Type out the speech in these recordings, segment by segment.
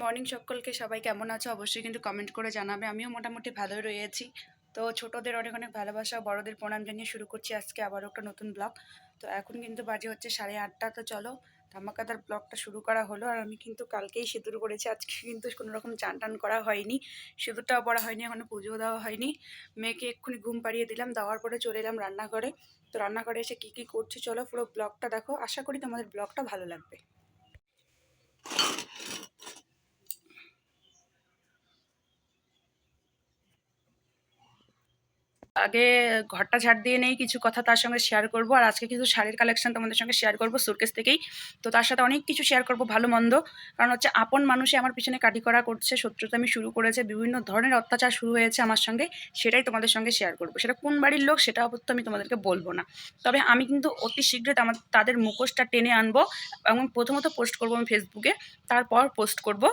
Morning সকলকে, সবাই কেমন আছো অবশ্যই কিন্তু কমেন্ট করে জানাবে। আমিও মোটামুটি ভালোই রয়েছি। তো ছোটদের অনেক অনেক ভালোবাসা, বড়দের প্রণাম জানিয়ে শুরু করছি আজকে আবারও একটা নতুন ব্লগ। তো এখন কিন্তু বাজে হচ্ছে 8:30। তো চলো ধামাকাদার ব্লগটা শুরু করা হলো। আর আমি কিন্তু কালকেই সিঁদুর করেছি, আজকে কিন্তু কোনো রকম চান টান করা হয়নি, সিঁদুরটাও পরা হয়নি, এখনো পুজোও দেওয়া হয়নি। মেয়েকে এক্ষুনি ঘুম পাড়িয়ে দিলাম, দেওয়ার পরে চলে এলাম রান্নাঘরে। তো রান্নাঘরে এসে কী কী করছি চলো পুরো ব্লগটা দেখো, আশা করি তোমাদের ব্লগটা ভালো লাগবে। আগে ঘরটা ঝাড় দিয়ে নেই, কিছু কথা তার সঙ্গে শেয়ার করব। আর আজকে কিছু শাড়ির কালেকশন তোমাদের সঙ্গে শেয়ার করব সুটকেস থেকেই। তো তার সাথে অনেক কিছু শেয়ার করব, ভালো মন্দ। কারণ হচ্ছে আপন মানুষই আমার পিছনে কাটি করা করছে, শত্রুতামি শুরু করেছে, বিভিন্ন ধরনের অত্যাচার শুরু হয়েছে আমার সঙ্গে। সেটাই তোমাদের সঙ্গে শেয়ার করব। সেটা কোন বাড়ির লোক সেটা অবশ্য আমি তোমাদেরকে বলবো না। তবে আমি কিন্তু অতি শীঘ্রই তাদের মুখোশটা টেনে আনবো এবং প্রথমত পোস্ট করব আমি ফেসবুকে, তারপর পোস্ট করব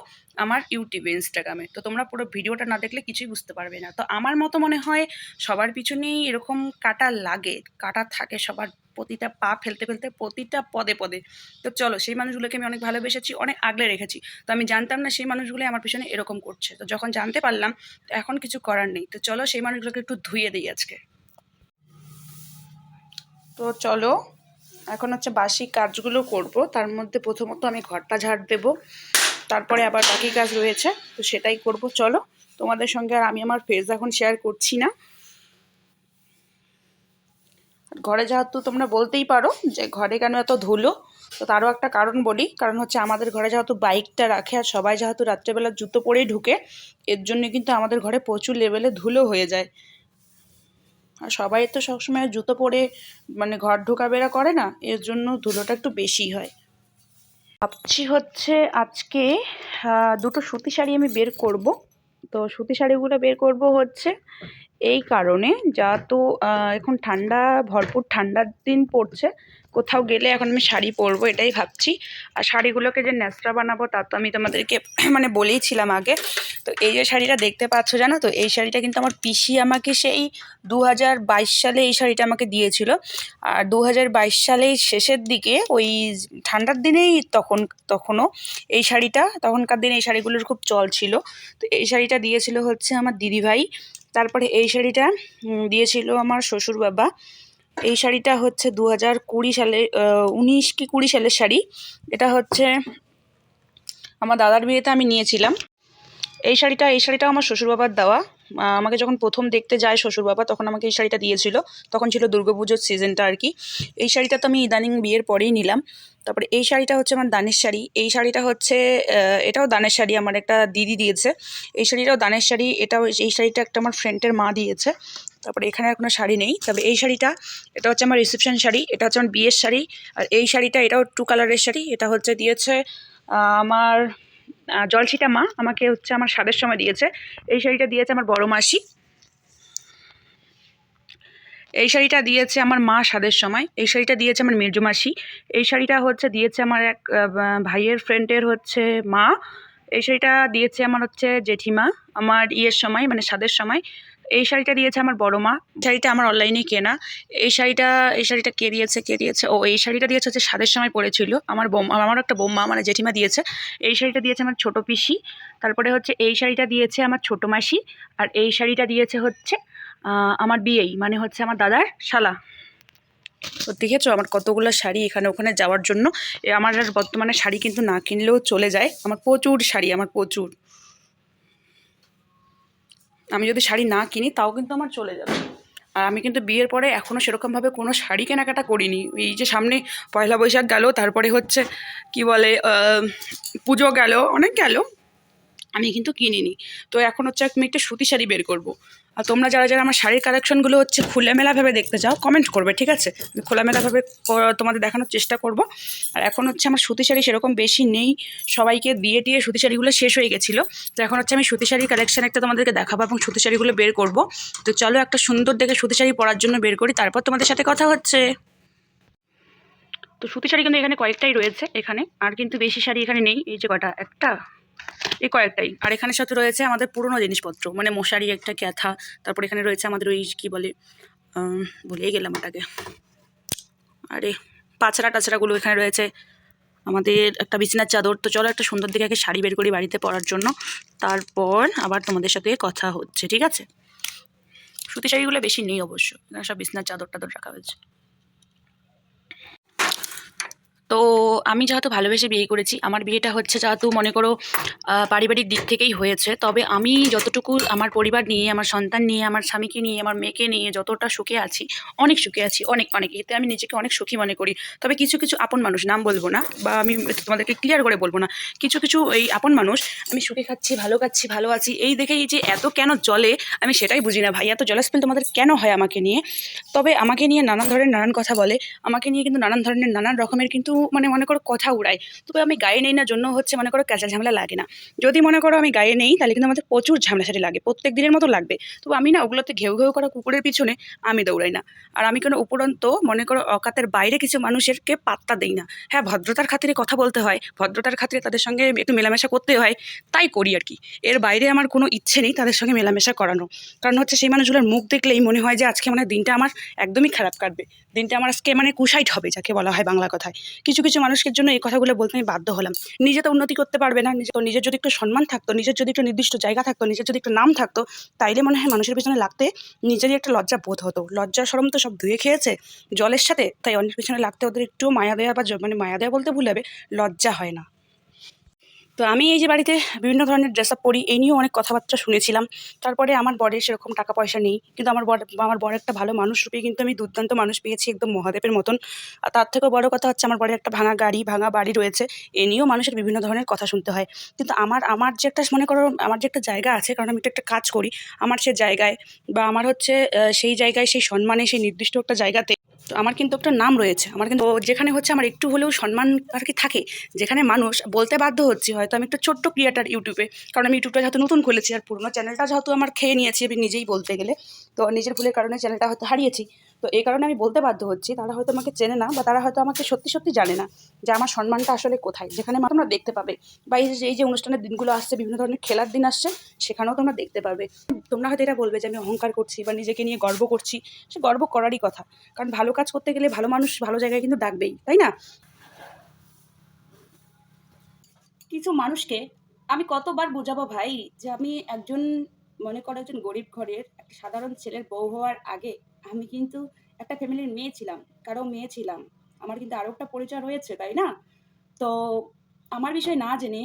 আমার ইউটিউবে, ইনস্টাগ্রামে। তো তোমরা পুরো ভিডিওটা না দেখলে কিছুই বুঝতে পারবে না। তো আমার মতো মনে হয় সবার পিছনেই এরকম কাটা লাগে, কাটা থাকে সবার, প্রতিটা পা ফেলতে ফেলতে, প্রতিটা পদে পদে। তো চলো, সেই মানুষগুলোকে আমি অনেক ভালোবেসেছি, অনেক আগলে রেখেছি। তো আমি জানতাম না সেই মানুষগুলোই আমার পিছনে এরকম করছে। তো যখন জানতে পারলাম, তো এখন কিছু করার নেই। তো চলো সেই মানুষগুলোকে একটু ধুয়ে দিই আজকে। তো চলো এখন হচ্ছে বাসি কাজগুলো করব। তার মধ্যে প্রথমত আমি ঘরটা ঝাড় দেবো, তারপরে আবার বাকি কাজ রয়েছে, তো সেটাই করব। চলো তোমাদের সঙ্গে আর আমি আমার ফেস এখন শেয়ার করছি না। ঘরে যেহেতু তোমরা বলতেই পারো যে ঘরে কেন এত ধুলো, তো তারও একটা কারণ বলি। কারণ হচ্ছে আমাদের ঘরে যেহেতু বাইকটা রাখে আর সবাই যেহেতু রাত্রেবেলা জুতো পরেই ঢুকে, এর জন্য কিন্তু আমাদের ঘরে প্রচুর লেভেলে ধুলো হয়ে যায়। আর সবাই তো সবসময় জুতো পরে মানে ঘর ঢোকা বেরা করে না, এর জন্য ধুলোটা একটু বেশি হয়। ভাবছি হচ্ছে আজকে দুটো সুতি শাড়ি আমি বের করব। তো সুতি শাড়িগুলো বের করব হচ্ছে এই কারণে, যা তো এখন ঠান্ডা, ভরপুর ঠান্ডার দিন পড়ছে, কোথাও গেলে এখন আমি শাড়ি পরবো এটাই ভাবছি। আর শাড়িগুলোকে যে ন্যাসরা বানাবো তা তো আমি তোমাদেরকে মানে বলেইছিলাম আগে। তো এই যে শাড়িটা দেখতে পাচ্ছ, জানো তো এই শাড়িটা কিন্তু আমার পিসি আমাকে সেই 2022 সালে এই শাড়িটা আমাকে দিয়েছিল। আর 2022 সালের শেষের দিকে ওই ঠান্ডার দিনেই তখনও এই শাড়িটা, তখনকার দিনে এই শাড়িগুলোর খুব চল ছিল। তো এই শাড়িটা দিয়েছিল হচ্ছে আমার দিদিভাই। তারপরে এই শাড়িটা দিয়েছিল আমার শ্বশুর বাবা। এই শাড়িটা হচ্ছে 2020 সালে, 19 কি 20 সালের শাড়ি। এটা হচ্ছে আমার দাদার বিয়েতে আমি নিয়েছিলাম। এই শাড়িটাও আমার শ্বশুরবাবার দেওয়া। আমাকে যখন প্রথম দেখতে যায় শ্বশুরবাবা, তখন আমাকে এই শাড়িটা দিয়েছিল। তখন ছিল দুর্গাপুজোর সিজনটা আর কি। এই শাড়িটা তো আমি ইদানিং বিয়ের পরেই নিলাম। তারপরে এই শাড়িটা হচ্ছে আমার দানের শাড়ি। এই শাড়িটা হচ্ছে এটাও দানের শাড়ি, আমার একটা দিদি দিয়েছে। এই শাড়িটাও দানের শাড়ি। এই শাড়িটা একটা আমার ফ্রেন্ডের মা দিয়েছে। তারপরে এখানে আর কোনো শাড়ি নেই। তবে এই শাড়িটা, এটা হচ্ছে আমার রিসেপশন শাড়ি, এটা হচ্ছে আমার বিয়ের শাড়ি। আর এই শাড়িটা, এটাও 2 কালারের শাড়ি। এটা হচ্ছে দিয়েছে আমার জলছিটা মা, আমাকে হচ্ছে আমার স্বাদের সময় দিয়েছে। এই শাড়িটা দিয়েছে আমার বড় মাসি। এই শাড়িটা দিয়েছে আমার মা স্বাদের সময়। এই শাড়িটা দিয়েছে আমার মেজো মাসি। এই শাড়িটা হচ্ছে দিয়েছে আমার এক ভাইয়ের ফ্রেন্ডের হচ্ছে মা। এই শাড়িটা দিয়েছে আমার হচ্ছে জেঠিমা, আমার ইয়ের সময় মানে স্বাদের সময়। এই শাড়িটা দিয়েছে আমার বড় মা। শাড়িটা আমার অনলাইনে কেনা। এই শাড়িটা কে দিয়েছে ও, এই শাড়িটা দিয়েছে হচ্ছে স্বাদের সময় পরেছিল আমার বোমা, আমার একটা বোমা মানে জেঠিমা দিয়েছে। এই শাড়িটা দিয়েছে আমার ছোট পিসি। তারপরে হচ্ছে এই শাড়িটা দিয়েছে আমার ছোট মাসি। আর এই শাড়িটা দিয়েছে হচ্ছে আমার বিয়েই মানে হচ্ছে আমার দাদার শালা। তো দেখেছো আমার কতগুলো শাড়ি এখানে ওখানে যাওয়ার জন্য। আমার আর বর্তমানে শাড়ি কিন্তু না কিনলেও চলে যায়, আমার প্রচুর শাড়ি, আমার প্রচুর। আমি যদি শাড়ি না কিনি তাও কিন্তু আমার চলে যাবে। আর আমি কিন্তু বিয়ের পরে এখনও সেরকমভাবে কোনো শাড়ি কেনাকাটা করিনি। এই যে সামনে পয়লা বৈশাখ গেল, তারপরে হচ্ছে কি বলে পুজো গেল, অনেক গেল, আমি কিন্তু কিনিনি। তো এখন হচ্ছে আমি একটা সুতি শাড়ি বের করব। আর তোমরা যারা যারা আমার শাড়ির কালেকশনগুলো হচ্ছে খোলামেলাভাবে দেখতে চাও কমেন্ট করবে, ঠিক আছে? আমি খোলামেলাভাবে তোমাদের দেখানোর চেষ্টা করব। আর এখন হচ্ছে আমার সুতি শাড়ি সেরকম বেশি নেই, সবাইকে দিয়ে দিয়ে সুতি শাড়িগুলো শেষ হয়ে গেছিলো। তো এখন হচ্ছে আমি সুতি শাড়ির কালেকশন একটা তোমাদেরকে দেখাবো এবং সুতি শাড়িগুলো বের করব। তো চলো একটা সুন্দর দেখে সুতি শাড়ি পরার জন্য বের করি, তারপর তোমাদের সাথে কথা হচ্ছে। তো সুতি শাড়ি কিন্তু এখানে কয়েকটাই রয়েছে এখানে, আর কিন্তু বেশি শাড়ি এখানে নেই। এই যে কটা, একটা, এই কয়েকটাই। আর এখানে সাথে রয়েছে আমাদের পুরনো জিনিসপত্র, মানে মশারি, একটা ক্যাথা। তারপর এখানে রয়েছে আমাদের ওই কী বলে, ভুলেই গেলাম ওটাকে, আরে পাছড়া টাছড়াগুলো এখানে রয়েছে। আমাদের একটা বিছানার চাদর। তো চলো একটা সুন্দর দিকে শাড়ি বের করি বাড়িতে পরার জন্য, তারপর আবার তোমাদের সাথে কথা হচ্ছে, ঠিক আছে? সুতি শাড়িগুলো বেশি নেই অবশ্য, এখানে সব বিছানার চাদর টাদর রাখা হয়েছে। তো আমি যেহেতু ভালোবেসে বিয়ে করেছি, আমার বিয়েটা হচ্ছে যেহেতু মনে করো পারিবারিক দিক থেকেই হয়েছে, তবে আমি যতটুকু আমার পরিবার নিয়ে, আমার সন্তান নিয়ে, আমার স্বামীকে নিয়ে, আমার মেয়েকে নিয়ে যতটা সুখে আছি, অনেক সুখে আছি, অনেক অনেক, এতে আমি নিজেকে অনেক সুখী মনে করি। তবে কিছু কিছু আপন মানুষ, নাম বলবো না বা আমি তোমাদেরকে ক্লিয়ার করে বলবো না, কিছু কিছু এই আপন মানুষ আমি সুখে খাচ্ছি, ভালো আছি এই দেখেই যে এত কেন জলে, আমি সেটাই বুঝি না ভাই, এত জলাসফিল তোমাদের কেন হয় আমাকে নিয়ে? তবে আমাকে নিয়ে নানান ধরনের নানান কথা বলে, আমাকে নিয়ে কিন্তু নানান ধরনের নানান রকমের কিন্তু মনে করো কথা উড়ায়। তবে আমি গায়ে নেই না জন্য হচ্ছে মনে করো ক্যাচা ঝামেলা লাগে না। যদি মনে করো আমি গায়ে নেই তাহলে কিন্তু আমাদের প্রচুর ঝামেলাঝাটি লাগে, প্রত্যেক দিনের মতো লাগবে। তবে আমি না ওগুলোতে ঘেউ ঘেউ করা কুকুরের পিছনে আমি দৌড়াই না। আর আমি কোনো উপরন্ত মনে করো অকাতের বাইরে কিছু মানুষেরকে পাত্তা দেই না। হ্যাঁ, ভদ্রতার খাতিরে কথা বলতে হয়, ভদ্রতার খাতিরে তাদের সঙ্গে একটু মেলামেশা করতে হয়, তাই করি আর কি। এর বাইরে আমার কোনো ইচ্ছে নেই তাদের সঙ্গে মেলামেশা করানো। কারণ হচ্ছে সেই মানুষগুলোর মুখ দেখলেই মনে হয় যে আজকে মানে দিনটা আমার একদমই খারাপ কাটবে, দিনটা আমার আজকে মানে কুসাইট হবে যাকে বলা হয় বাংলা কথায়। কিছু কিছু মানুষের জন্য এই কথাগুলো বলতে আমি বাধ্য হলাম। নিজে তো উন্নতি করতে পারবে না, নিজের যদি একটু সম্মান থাকতো, নিজের যদি একটু নির্দিষ্ট জায়গা থাকতো, নিজের যদি একটু নাম থাকতো, তাইলে মনে হয় মানুষের পিছনে লাগতে নিজেরই একটা লজ্জা বোধ হতো। লজ্জা শরম তো সব ধুয়ে খেয়েছে জলের সাথে, তাই অন্যের পিছনে লাগতে ওদের একটু মায়া দেয়া বা মানে মায়া দেয়া বলতে ভুল হবে, লজ্জা হয় না। তো আমি এই যে বাড়িতে বিভিন্ন ধরনের ড্রেস আপ পরি, এই নিয়েও অনেক কথাবার্তা শুনেছিলাম। তারপরে আমার বরের সেরকম টাকা পয়সা নেই, কিন্তু আমার বর একটা ভালো মানুষ রূপে কিন্তু আমি দুর্দান্ত মানুষ পেয়েছি, একদম মহাদেবের মতন। আর তার থেকেও বড় কথা হচ্ছে আমার বরের একটা ভাঙা গাড়ি, ভাঙা বাড়ি রয়েছে। এ নিয়েও মানুষের বিভিন্ন ধরনের কথা শুনতে হয়। কিন্তু আমার যে একটা মনে করো আমার যে একটা জায়গা আছে, কারণ আমি তো একটা কাজ করি, আমার সে জায়গায় বা আমার হচ্ছে সেই জায়গায়, সেই সম্মানে, সেই নির্দিষ্ট একটা জায়গাতে তো আমার কিন্তু একটা নাম রয়েছে। আমার কিন্তু যেখানে হচ্ছে আমার একটু হলেও সম্মান আর কি থাকে, যেখানে মানুষ বলতে বাধ্য হচ্ছে হয়তো আমি একটা ছোট্ট ক্রিয়েটার ইউটিউবে, কারণ আমি ইউটিউবটা যেহেতু নতুন খুলেছি আর পুরোনো চ্যানেলটা যেহেতু আমার খেয়ে নিয়েছি আমি নিজেই বলতে গেলে, তো নিজের ভুলের কারণে চ্যানেলটা হয়তো হারিয়েছি। তো এই কারণে আমি বলতে বাধ্য হচ্ছি, তারা হয়তো আমাকে চেনে না বা তারা হয়তো আমাকে সত্যি সত্যি জানে না যে আমার সম্মানটা আসলে কোথায়, যেখানে তোমরা দেখতে পাবে। বা এই যে অনুষ্ঠানের দিনগুলো আসছে, বিভিন্ন ধরনের খেলার দিন আসছে, সেখানেও তোমরা দেখতে পাবে। তোমরা হয়তো এটা বলবে যে আমি অহংকার করছি বা নিজেকে নিয়ে গর্ব করছি, সে গর্ব করারই কথা। কারণ ভালো কাজ করতে গেলে ভালো মানুষ ভালো জায়গায় কিন্তু ডাকবেই, তাই না? কিছু মানুষকে আমি কতবার বোঝাবো ভাই যে আমি একজন মনে করো একজন গরিব ঘরের একটা সাধারণ ছেলের বউ হওয়ার আগে আমি কিন্তু একটা ফ্যামিলির মেয়ে ছিলাম, কারো মেয়ে ছিলাম। আমার কিন্তু আরও একটা পরিচয় রয়েছে, তাই না? তো আমার বিষয় না জেনে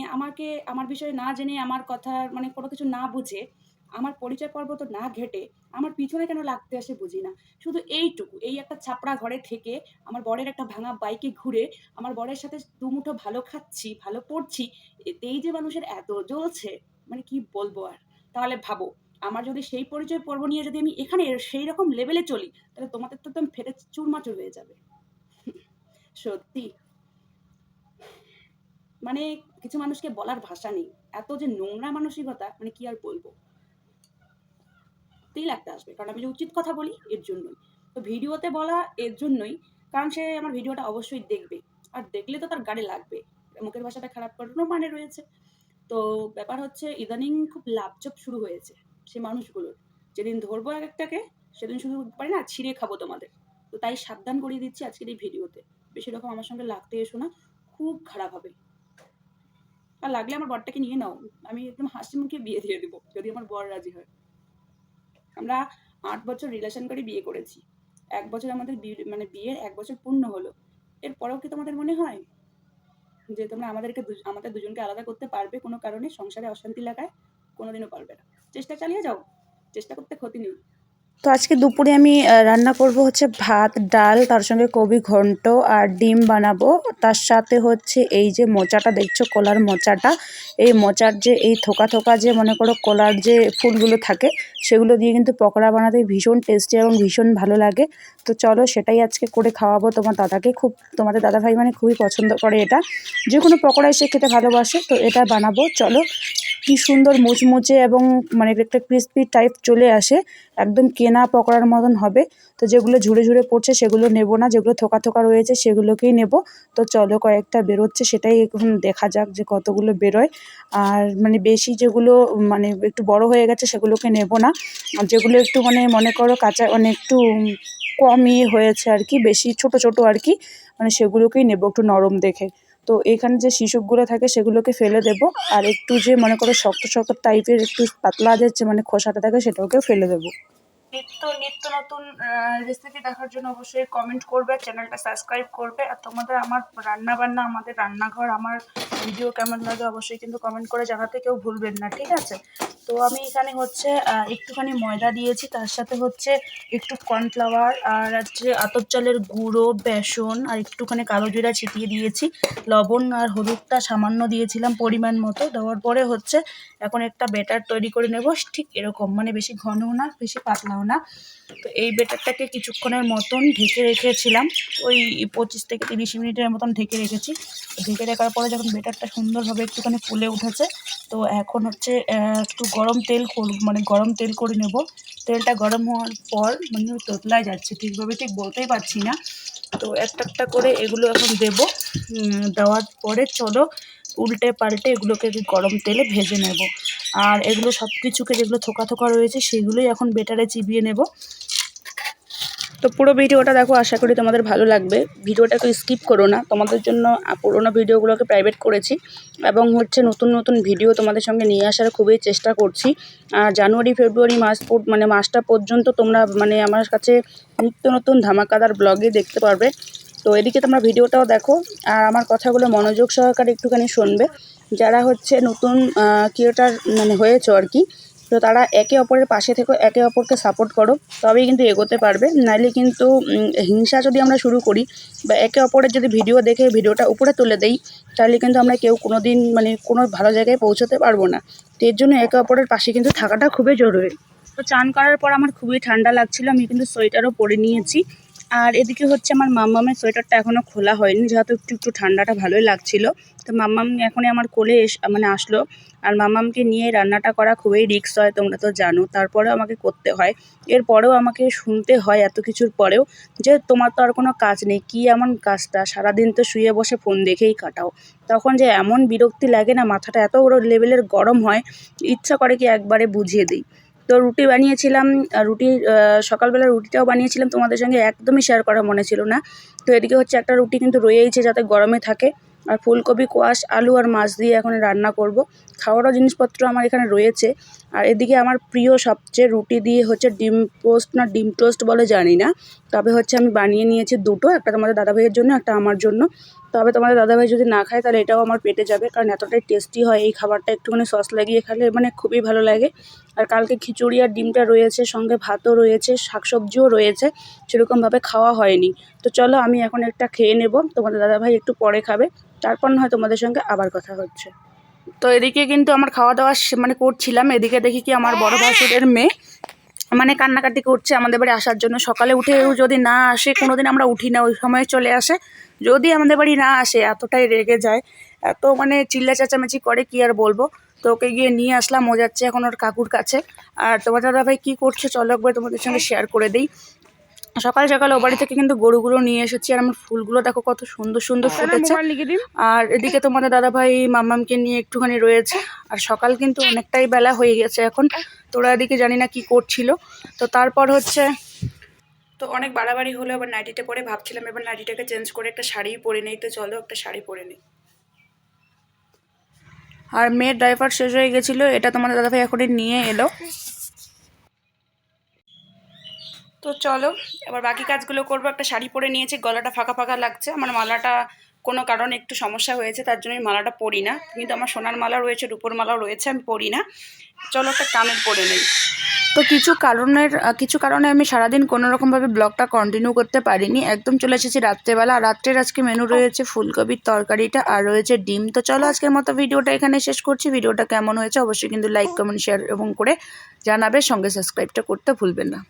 আমার বিষয়ে না জেনে আমার কথা মানে কোনো কিছু না বুঝে আমার পরিচয় পর্ব তো না ঘেটে আমার পিছনে কেন লাগতে আসে বুঝি না। শুধু এইটুকু, এই একটা ছাপড়া ঘরে থেকে আমার বরের একটা ভাঙা বাইকে ঘুরে আমার বরের সাথে দুমুঠো ভালো খাচ্ছি, ভালো পড়ছি, এতেই যে মানুষের এত জ্বলছে, মানে কি বলবো আর। তাহলে ভাবো, আমার যদি সেই পরিচয় পর্ব নিয়ে যদি আমি এখানে সেই রকম লেভেলে চলি, তাহলে তোমাদের তো একদম ফেটে চুরমাচুর হয়ে যাবে। সত্যি, মানে কিছু মানুষকে বলার ভাষা নেই, এত যে নোংরা মানসিকতা মানে কি আর বলবো। তেল একটা আসবে কারণ আমি যে উচিত কথা বলি এর জন্যই। তো ভিডিওতে বলা এর জন্যই, কারণ সে আমার ভিডিওটা অবশ্যই দেখবে, আর দেখলে তো তার গাড়ি লাগবে, মুখের ভাষাটা খারাপ করারও মানে রয়েছে। তো ব্যাপার হচ্ছে ইদানিং খুব লাভচপ শুরু হয়েছে সে মানুষগুলোর। যেদিন ধরবো এক একটাকে সেদিন শুধু পারি না ছিঁড়ে খাবো তোমাদের। তো তাই সাবধান করিয়ে দিচ্ছি আজকের এই ভিডিওতে, বেশি রকম আমার সঙ্গে লাগতে এসো না, খুব খারাপ হবে। আর লাগলে আমার বরটাকে নিয়ে নাও, আমি একদম হাসি মুখে বিয়ে দিয়ে দেবো যদি আমার বর রাজি হয়। আমরা ৮ বছর রিলেশন করে বিয়ে করেছি, ১ বছর আমাদের মানে বিয়ের ১ বছর পূর্ণ হলো। এরপরেও কি তোমাদের মনে হয় যে তোমরা আমাদের দুজনকে আলাদা করতে পারবে কোনো কারণে সংসারে অশান্তি লাগায়? কোনোদিনও পারবে না। চেষ্টা চালিয়ে যাও, চেষ্টা করতে ক্ষতি নেই। তো আজকে দুপুরে আমি রান্না করব হচ্ছে ভাত, ডাল, তার সঙ্গে কবি ঘন্ট আর ডিম বানাবো। তার সাথে হচ্ছে এই যে মোচাটা দেখছো, কলার মোচাটা, এই মোচার যে এই থোকা থোকা যে মনে করো কলার যে ফুলগুলো থাকে, সেগুলো দিয়ে কিন্তু পকোড়া বানাতে ভীষণ টেস্টি এবং ভীষণ ভালো লাগে। তো চলো সেটাই আজকে করে খাওয়াবো তোমার দাদাকে। তোমাদের দাদাভাই মানে খুবই পছন্দ করে এটা, যে কোনো পকোড়াই সে খেতে ভালোবাসে। তো এটা বানাবো, চলো। কি সুন্দর মুচমুচে এবং মানে একটা ক্রিস্পি টাইপ চলে আসে, একদম কেনা পকোড়ার মতন হবে। তো যেগুলো ঝুড়ে ঝুড়ে পড়ছে সেগুলো নেব না, যেগুলো থোকা থোকা রয়েছে সেগুলোকেই নেব। তো চলো কয়েকটা বেরোচ্ছে, সেটাই এখন দেখা যাক যে কতগুলো বেরোয়। আর মানে বেশি যেগুলো মানে একটু বড় হয়ে গেছে সেগুলোকে নেব না, আর যেগুলো একটু মানে মনে করো কাঁচা মানে একটু কমই হয়েছে আর কি, বেশি ছোট ছোট আর কি, মানে সেগুলোকেই নেব একটু নরম দেখে। তো এখানে যে শিশুকগুলো থাকে সেগুলোকে ফেলে দেবো, আর একটু যে মনে করো শক্ত শক্ত টাইপের একটু পাতলা যে মানে খোসাটা থাকে সেটাকেও ফেলে দেবো। নিত্য নতুন রেসিপি দেখার জন্য অবশ্যই কমেন্ট করবে, চ্যানেলটা সাবস্ক্রাইব করবে। আর তোমাদের আমার রান্না বান্না, আমাদের রান্নাঘর, আমার ভিডিও কেমন লাগে অবশ্যই কিন্তু কমেন্ট করে জানাতে কেউ ভুলবেন না, ঠিক আছে? তো আমি এখানে হচ্ছে একটুখানি ময়দা দিয়েছি, তার সাথে হচ্ছে একটু কর্নফ্লাওয়ার আর হচ্ছে আতপ চালের গুঁড়ো, বেসন আর একটুখানি কালো জিরা ছিটিয়ে দিয়েছি, লবণ আর হলুদটা সামান্য দিয়েছিলাম পরিমাণ মতো। দেওয়ার পরে হচ্ছে এখন একটা ব্যাটার তৈরি করে নেব, ঠিক এরকম, মানে বেশি ঘনও না বেশি পাতলাও না। তো এই ব্যাটারটাকে কিছুক্ষণের মতন ঢেকে রেখেছিলাম, ওই 25 থেকে 30 মিনিটের মতন ঢেকে রেখেছি। ঢেকে রাখার পরে যখন ব্যাটারটা সুন্দরভাবে একটুখানি ফুলে উঠেছে, তো এখন হচ্ছে একটু গরম তেল করে নেব। তেলটা গরম হওয়ার পর মানে তোতলায় যাচ্ছে, ঠিকভাবে ঠিক বলতেই পারছি না। তো একটা একটা করে এগুলো এখন দেব। দেওয়ার পরে চলো উল্টে পাল্টে এগুলোকে গরম তেলে ভেজে নেব। আর এগুলো সব কিছুকে যেগুলো থোকা থোকা রয়েছে সেগুলোই এখন বেটারে চিবিয়ে নেব। তো পুরো ভিডিওটা দেখো, আশা করি তোমাদের ভালো লাগবে। ভিডিওটাকে স্কিপ করো না, তোমাদের জন্য পুরোনো ভিডিওগুলোকে প্রাইভেট করেছি এবং হচ্ছে নতুন নতুন ভিডিও তোমাদের সঙ্গে নিয়ে আসার খুবই চেষ্টা করছি। আর জানুয়ারি ফেব্রুয়ারি মাসটা পর্যন্ত তোমরা মানে আমার কাছে নিত্য নতুন ধামাকাদার ব্লগে দেখতে পারবে। তো এদিকে তোমরা ভিডিওটাও দেখো আর আমার কথাগুলো মনোযোগ সহকারে একটুখানি শুনবে। যারা হচ্ছে নতুন ক্রিয়েটার মানে হয়েছো আর কি, তো তারা একে অপরের পাশে থেকে একে অপরকে সাপোর্ট করো, তবেই কিন্তু এগোতে পারবে। নাইলে কিন্তু হিংসা যদি আমরা শুরু করি বা একে অপরের যদি ভিডিও দেখে ভিডিওটা উপরে তুলে দেই, তাহলে কিন্তু আমরা কেউ কোনো দিন মানে কোনো ভালো জায়গায় পৌঁছতে পারবো না। তো এর জন্য একে অপরের পাশে কিন্তু থাকাটা খুবই জরুরি। তো চান করার পর আমার খুবই ঠান্ডা লাগছিলো, আমি কিন্তু সোয়েটারও পরে নিয়েছি। আর এদিকে হচ্ছে আমার মাম্মামের সোয়েটারটা এখনও খোলা হয়নি, যেহেতু একটু একটু ঠান্ডাটা ভালোই লাগছিলো। তো মাম্মাম এখনই আমার কোলে মানে আসলো। আর মাম্মামকে নিয়ে রান্নাটা করা খুবই রিস্ক হয়, তোমরা তো জানো। তারপরেও আমাকে করতে হয়, এরপরেও আমাকে শুনতে হয় এত কিছুর পরেও যে তোমার তো আর কোনো কাজ নেই। কী এমন কাজটা, সারাদিন তো শুয়ে বসে ফোন দেখেই কাটাও। তখন যে এমন বিরক্তি লাগে না, মাথাটা এত বড় লেভেলের গরম হয়, ইচ্ছা করে কি একবারে বুঝিয়ে দিই। তো রুটি বানিয়েছিলাম, সকালবেলা রুটিটাও বানিয়েছিলাম, তোমাদের সঙ্গে একদমই শেয়ার করা মনে ছিল না। তো এদিকে হচ্ছে একটা রুটি কিন্তু রয়েইছে যাতে গরমে থাকে। আর ফুলকপি, কোয়াশ, আলু আর মাছ দিয়ে এখন রান্না করব। খাওয়ারও জিনিসপত্র আমার এখানে রয়েছে। আর এদিকে আমার প্রিয় সবচেয়ে রুটি দিয়ে হচ্ছে ডিম টোস্ট বলে জানি না, তবে হচ্ছে আমি বানিয়ে নিয়েছি দুটো, একটা তোমাদের দাদাভাইয়ের জন্য, একটা আমার জন্য। তবে তোমাদের দাদাভাই যদি না খায় তাহলে এটাও আমার পেটে যাবে, কারণ এতটাই টেস্টি হয় এই খাবারটা। একটুখানি সস লাগিয়ে খেলে মানে খুবই ভালো লাগে। আর কালকে খিচুড়ি আর ডিমটা রয়েছে, সঙ্গে ভাতও রয়েছে, শাকসবজিও রয়েছে, সেরকমভাবে খাওয়া হয়নি। তো চলো আমি এখন একটা খেয়ে নেব, তোমাদের দাদাভাই একটু পরে খাবে, তারপর না হয় তোমাদের সঙ্গে আবার কথা হচ্ছে। তো এদিকে কিন্তু আমার খাওয়া দাওয়া মানে করছিলাম, এদিকে দেখি কি আমার বড় ভাসুরের মেয়ে মানে কান্নাকাটি করছে আমাদের বাড়ি আসার জন্য। সকালে উঠেও যদি না আসে, কোনোদিন আমরা উঠি না, ওই সময় চলে আসে। যদি আমাদের বাড়ি না আসে এতটাই রেগে যায়, এত মানে চিল্লা চেঁচামেচি করে, কি আর বলবো। তো ওকে গিয়ে নিয়ে আসলাম, ও যাচ্ছে এখন ওর কাকুর কাছে। আর তোমার দাদাভাই কী করছে চলো একবার তোমাদের সঙ্গে শেয়ার করে দিই। সকাল সকাল ও বাড়ি থেকে কিন্তু গরুগুলো নিয়ে এসেছি, আর আমার ফুলগুলো দেখো কত সুন্দর সুন্দর ফুটেছে। আর এদিকে তোমাদের দাদাভাই মাম্মামকে নিয়ে একটুখানি রয়েছে। আর সকাল কিন্তু অনেকটাই বেলা হয়ে গেছে এখন, তোরা এদিকে জানি না কি করছিল। তো তারপর হচ্ছে তো অনেক বাড়াবাড়ি হলো, এবার নাইটিটা পরে ভাবছিলাম এবার নাইটিটাকে চেঞ্জ করে একটা শাড়ি পরে নেই। তো চলো একটা শাড়ি পরে নিই। আর মেয়ের ড্রাইভার শেষ হয়ে গেছিলো, এটা তোমাদের দাদাভাই এখনই নিয়ে এলো। তো চলো এবার বাকি কাজগুলো করবো। একটা শাড়ি পরে নিয়েছি, গলাটা ফাঁকা ফাঁকা লাগছে, আমার মালাটা কোনো কারণে একটু সমস্যা হয়েছে, তার জন্য আমি মালাটা পরি না। কিন্তু আমার সোনার মালা রয়েছে, রূপোর মালাও রয়েছে, আমি পরি না। চলো একটা কানের পরে নেই। তো কিছু কারণে আমি সারাদিন কোনোরকমভাবে ব্লগটা কন্টিনিউ করতে পারিনি, একদম চলে এসেছি রাত্রেবেলা। রাত্রের আজকে মেনু রয়েছে ফুলকপির তরকারিটা আর রয়েছে ডিম। তো চলো আজকের মতো ভিডিওটা এখানে শেষ করছি। ভিডিওটা কেমন হয়েছে অবশ্যই কিন্তু লাইক কমেন্ট শেয়ার এবং করে জানাবে, সঙ্গে সাবস্ক্রাইবটা করতে ভুলবেন না।